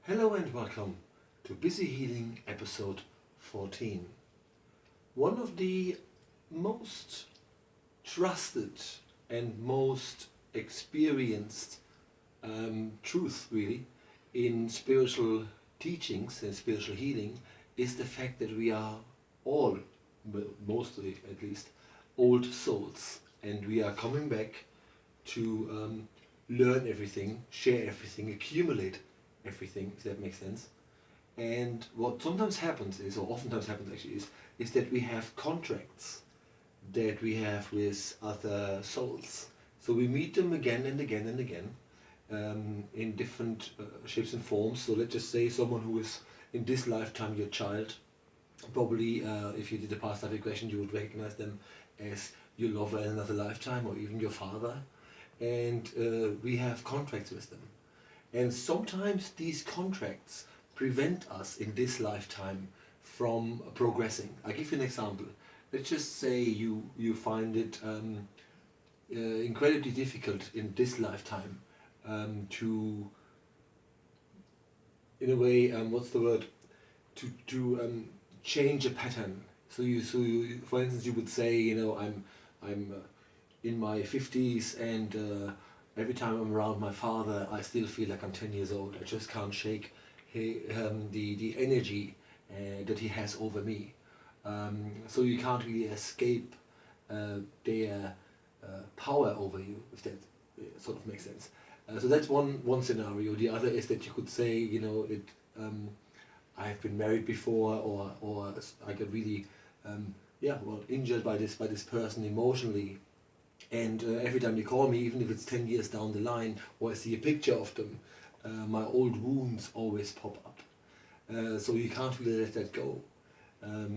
Hello and welcome to Busy Healing episode 14. One of the most trusted and most experienced truth really in spiritual teachings and spiritual healing is the fact that we are all, well, mostly at least, old souls, and we are coming back to learn everything, share everything, accumulate everything, if that makes sense. And what sometimes happens is, or oftentimes happens actually, is that we have contracts that we have with other souls. So we meet them again and again and again in different shapes and forms. So let's just say someone who is in this lifetime your child. Probably, if you did a past life regression, you would recognize them as your lover in another lifetime, or even your father. And we have contracts with them. And sometimes these contracts prevent us in this lifetime from progressing. I'll give you an example. Let's just say you find it incredibly difficult in this lifetime to, in a way, what's the word? To change a pattern. So you, for instance, you would say, I'm in my 50s and every time I'm around my father, I still feel like I'm 10 years old. I just can't shake the energy that he has over me. So you can't really escape their power over you, if that sort of makes sense. So that's one scenario. The other is that you could say, I have been married before, or I got really injured by this person emotionally. And every time you call me, even if it's 10 years down the line, or I see a picture of them, my old wounds always pop up. So you can't really let that go.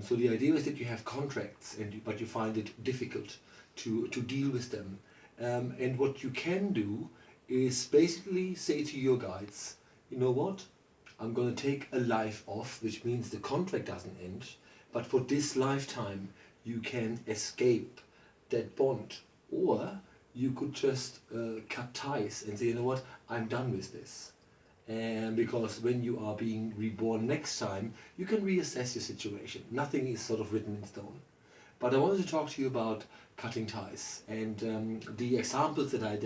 So the idea is that you have contracts, but you find it difficult to deal with them. And what you can do is basically say to your guides, you know what, I'm going to take a life off, which means the contract doesn't end, but for this lifetime you can escape that bond. Or you could just cut ties and say, you know what, I'm done with this. And because when you are being reborn next time, you can reassess your situation. Nothing is sort of written in stone. But I wanted to talk to you about cutting ties. And the examples that I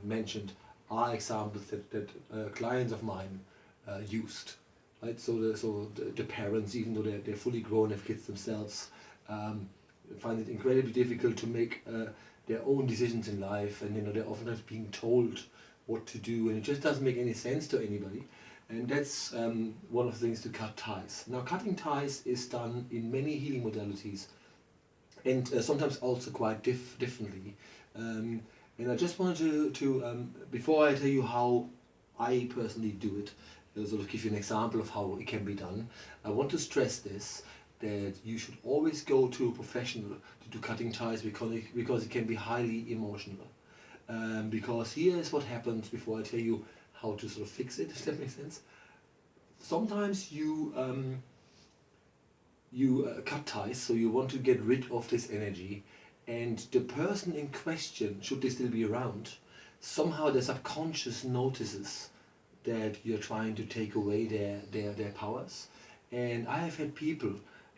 mentioned are examples that clients of mine used. Right? So the parents, even though they're fully grown, have kids themselves, find it incredibly difficult to make their own decisions in life, and they're oftentimes being told what to do, and it just doesn't make any sense to anybody. And that's one of the things to cut ties. Now, cutting ties is done in many healing modalities, and sometimes also quite differently. And I just wanted to before I tell you how I personally do it, sort of give you an example of how it can be done, I want to stress this, that you should always go to a professional to do cutting ties, because it can be highly emotional. Because here is what happens before I tell you how to sort of fix it, if that makes sense. Sometimes you cut ties, so you want to get rid of this energy, and the person in question, should they still be around, somehow the subconscious notices that you're trying to take away their powers. And I have had people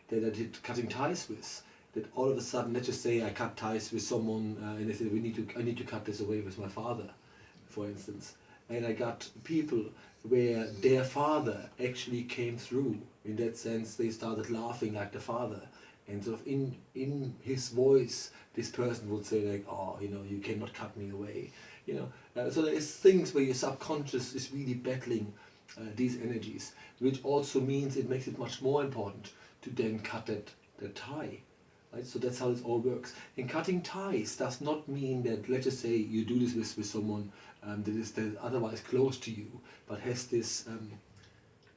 that I did cutting ties with, that all of a sudden, let's just say I cut ties with someone and they said, I need to cut this away with my father, for instance. And I got people where their father actually came through. In that sense, they started laughing like the father. And sort of in his voice, this person would say like, oh, you cannot cut me away. So there's things where your subconscious is really battling these energies, which also means it makes it much more important to then cut that tie. Right? So that's how it all works. And cutting ties does not mean that, let's just say you do this with someone that is otherwise close to you, but has this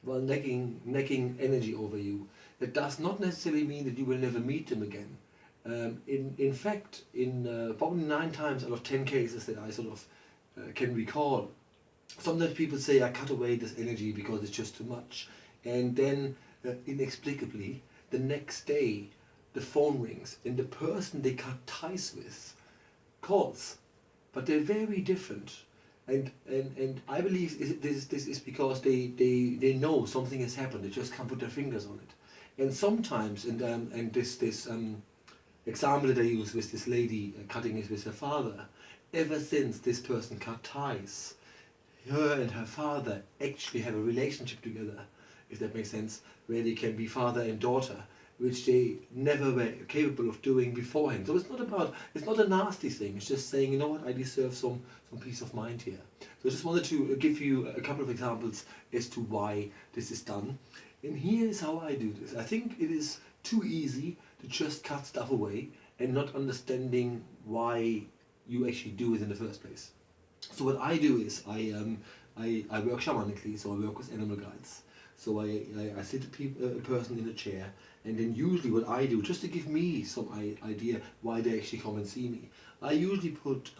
necking energy over you. That does not necessarily mean that you will never meet them again. In fact, in probably 9 times out of 10 cases that I sort of can recall, sometimes people say I cut away this energy because it's just too much, and then inexplicably the next day the phone rings and the person they cut ties with calls, but they're very different. And I believe this is because they know something has happened. They just can't put their fingers on it. And sometimes, and this example that I use with this lady cutting it with her father, ever since this person cut ties, her and her father actually have a relationship together, if that makes sense, where they can be father and daughter, which they never were capable of doing beforehand. So it's not a nasty thing, it's just saying, you know what, I deserve some peace of mind here. So I just wanted to give you a couple of examples as to why this is done. And here is how I do this. I think it is too easy to just cut stuff away and not understanding why you actually do it in the first place. So what I do is I work shamanically, so I work with animal guides. So I sit a person in a chair, and then usually what I do, just to give me some idea why they actually come and see me, I usually put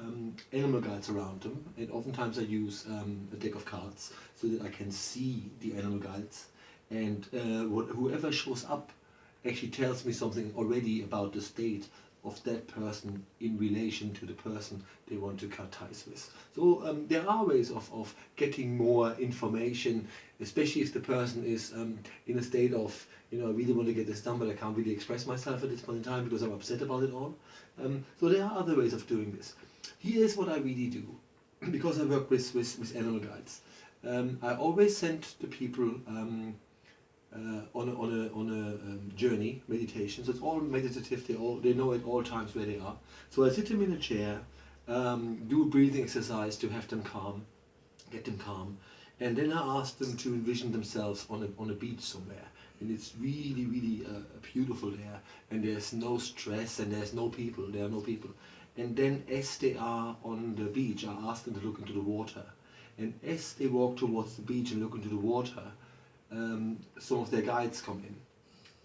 animal guides around them, and oftentimes I use a deck of cards so that I can see the animal guides, and whoever shows up actually tells me something already about the state of that person in relation to the person they want to cut ties with. So there are ways of getting more information, especially if the person is in a state of, I really want to get this done, but I can't really express myself at this point in time because I'm upset about it all. So there are other ways of doing this. Here's what I really do, because I work with animal guides. I always send the people on a journey, meditation. So it's all meditative. They know at all times where they are. So I sit them in a chair, do a breathing exercise to have them calm, get them calm, and then I ask them to envision themselves on a beach somewhere. And it's really, really beautiful there, and there's no stress, and there's no people. There are no people. And then as they are on the beach, I ask them to look into the water. And as they walk towards the beach and look into the water, some of their guides come in.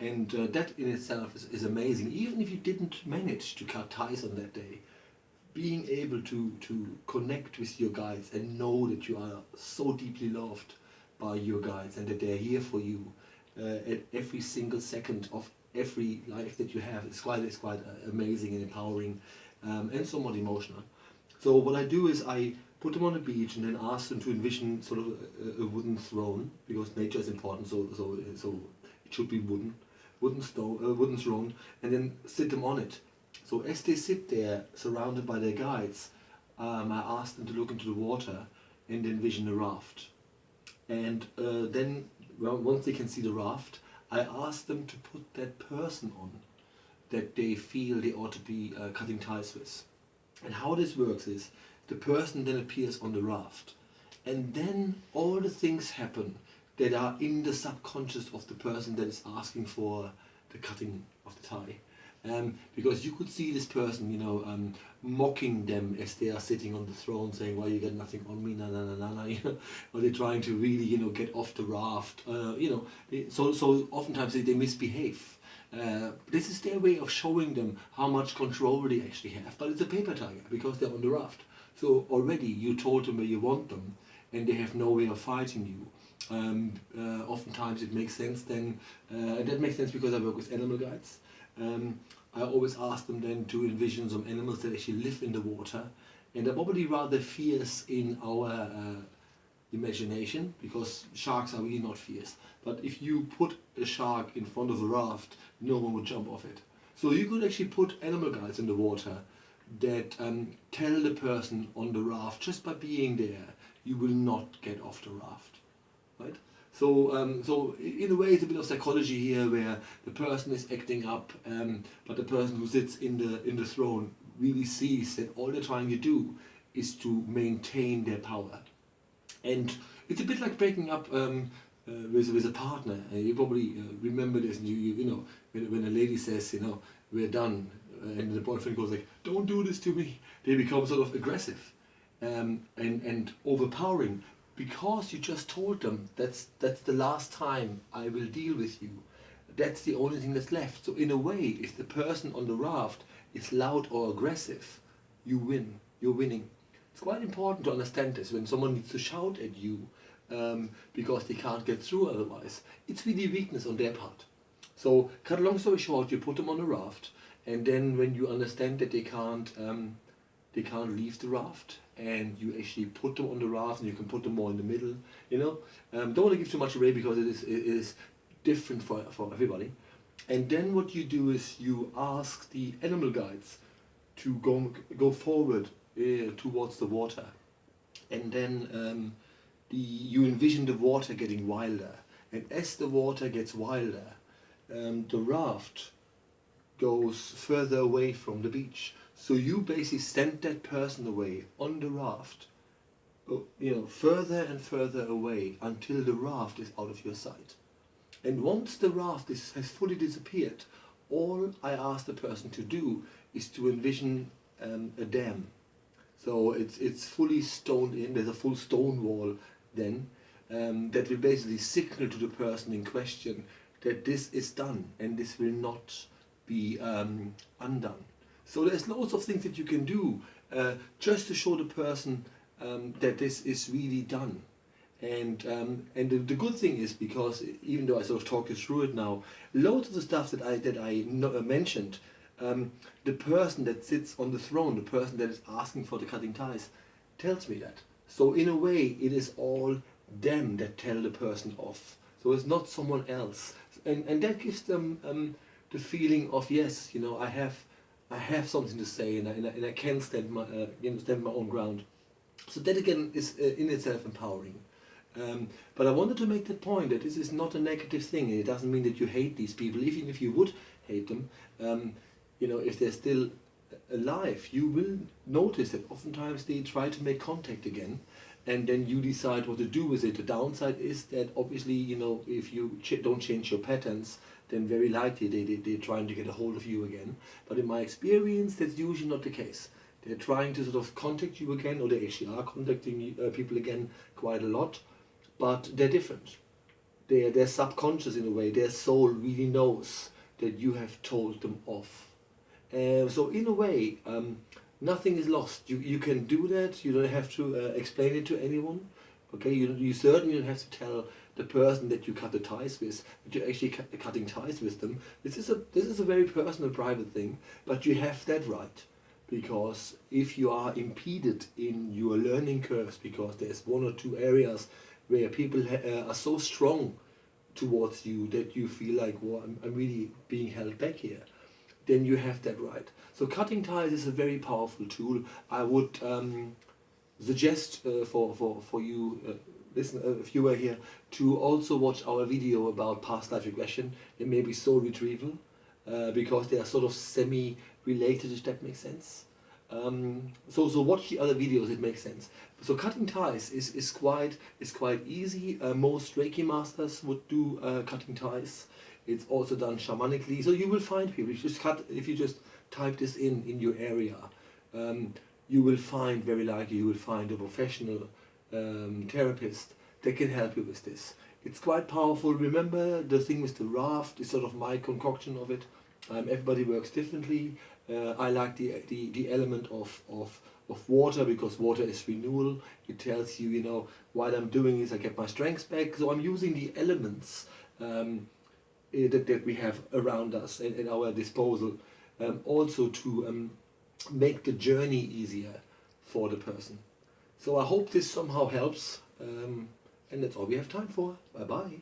And that in itself is amazing. Even if you didn't manage to cut ties on that day, being able to connect with your guides and know that you are so deeply loved by your guides and that they're here for you at every single second of every life that you have, it's quite amazing and empowering and somewhat emotional. So what I do is I put them on the beach and then ask them to envision sort of a wooden throne, because nature is important, so it should be wooden throne, and then sit them on it. So as they sit there, surrounded by their guides, I ask them to look into the water and envision a raft. And then, once they can see the raft, I ask them to put that person on that they feel they ought to be cutting ties with. And how this works is, the person then appears on the raft, and then all the things happen that are in the subconscious of the person that is asking for the cutting of the tie. Because you could see this person, mocking them as they are sitting on the throne, saying, "Well, you got nothing on me, na na na na na," or they're trying to really, get off the raft. So oftentimes they misbehave. This is their way of showing them how much control they actually have. But it's a paper tiger because they're on the raft. So already you told them where you want them, and they have no way of fighting you. Oftentimes it makes sense then, and that makes sense because I work with animal guides. I always ask them then to envision some animals that actually live in the water, and are probably rather fierce in our imagination, because sharks are really not fierce. But if you put a shark in front of a raft, no one would jump off it. So you could actually put animal guides in the water that tell the person on the raft, just by being there, you will not get off the raft, right? So in a way it's a bit of psychology here, where the person is acting up, but the person who sits in the throne really sees that all they're trying to do is to maintain their power. And it's a bit like breaking up with a partner. You probably remember this, and when a lady says, "We're done," and the boyfriend goes like, "Don't do this to me," they become sort of aggressive and overpowering, because you just told them that's the last time I will deal with you. That's the only thing that's left. So in a way, if the person on the raft is loud or aggressive, you win. You're winning. It's quite important to understand this when someone needs to shout at you because they can't get through otherwise. It's really weakness on their part. So cut a long story short, you put them on a raft, and then when you understand that they they can't leave the raft, and you actually put them on the raft, and you can put them more in the middle. You know, don't want to give too much away because it is different for everybody. And then what you do is you ask the animal guides to go forward towards the water, and then you envision the water getting wilder, and as the water gets wilder, the raft goes further away from the beach. So you basically send that person away on the raft, further and further away until the raft is out of your sight. And once the raft has fully disappeared, all I ask the person to do is to envision a dam. So it's fully stoned in. There's a full stone wall then that will basically signal to the person in question that this is done and this will not be undone. So there's loads of things that you can do just to show the person that this is really done. And the good thing is, because even though I sort of talk you through it now, loads of the stuff that I mentioned, the person that sits on the throne, the person that is asking for the cutting ties, tells me that. So in a way, it is all them that tell the person off. So it's not someone else, and that gives them the feeling of, yes, I have something to say, and I can stand my own ground. So that again is in itself empowering. But I wanted to make that point that this is not a negative thing. It doesn't mean that you hate these people. Even if you would hate them, if they're still alive, you will notice that oftentimes they try to make contact again, and then you decide what to do with it. The downside is that obviously, if you don't change your patterns, then very likely they're trying to get a hold of you again. But in my experience, that's usually not the case. They're trying to sort of contact you again, or they actually are contacting people again quite a lot. But they're different. They're subconscious in a way. Their soul really knows that you have told them off. So in a way, nothing is lost. You can do that. You don't have to explain it to anyone. Okay, you certainly don't have to tell the person that you cut the ties with, that you're actually cutting ties with them. This is a very personal, private thing. But you have that right, because if you are impeded in your learning curves, because there's one or two areas where people are so strong towards you that you feel like, well, I'm really being held back here, then you have that right. So cutting ties is a very powerful tool. I would suggest for you, viewer here, to also watch our video about past life regression and maybe soul retrieval, because they are sort of semi-related, if that makes sense. So watch the other videos, it makes sense. So cutting ties is quite easy. Most Reiki masters would do cutting ties. It's also done shamanically. So you will find people. If you just type this in your area, you will find, very likely you will find a professional therapist that can help you with this. It's quite powerful. Remember, the thing with the raft is sort of my concoction of it. Everybody works differently. I like the element of water, because water is renewal. It tells you, what I'm doing is I get my strength back. So I'm using the elements that we have around us and at our disposal, also to make the journey easier for the person. So I hope this somehow helps, and that's all we have time for. Bye bye.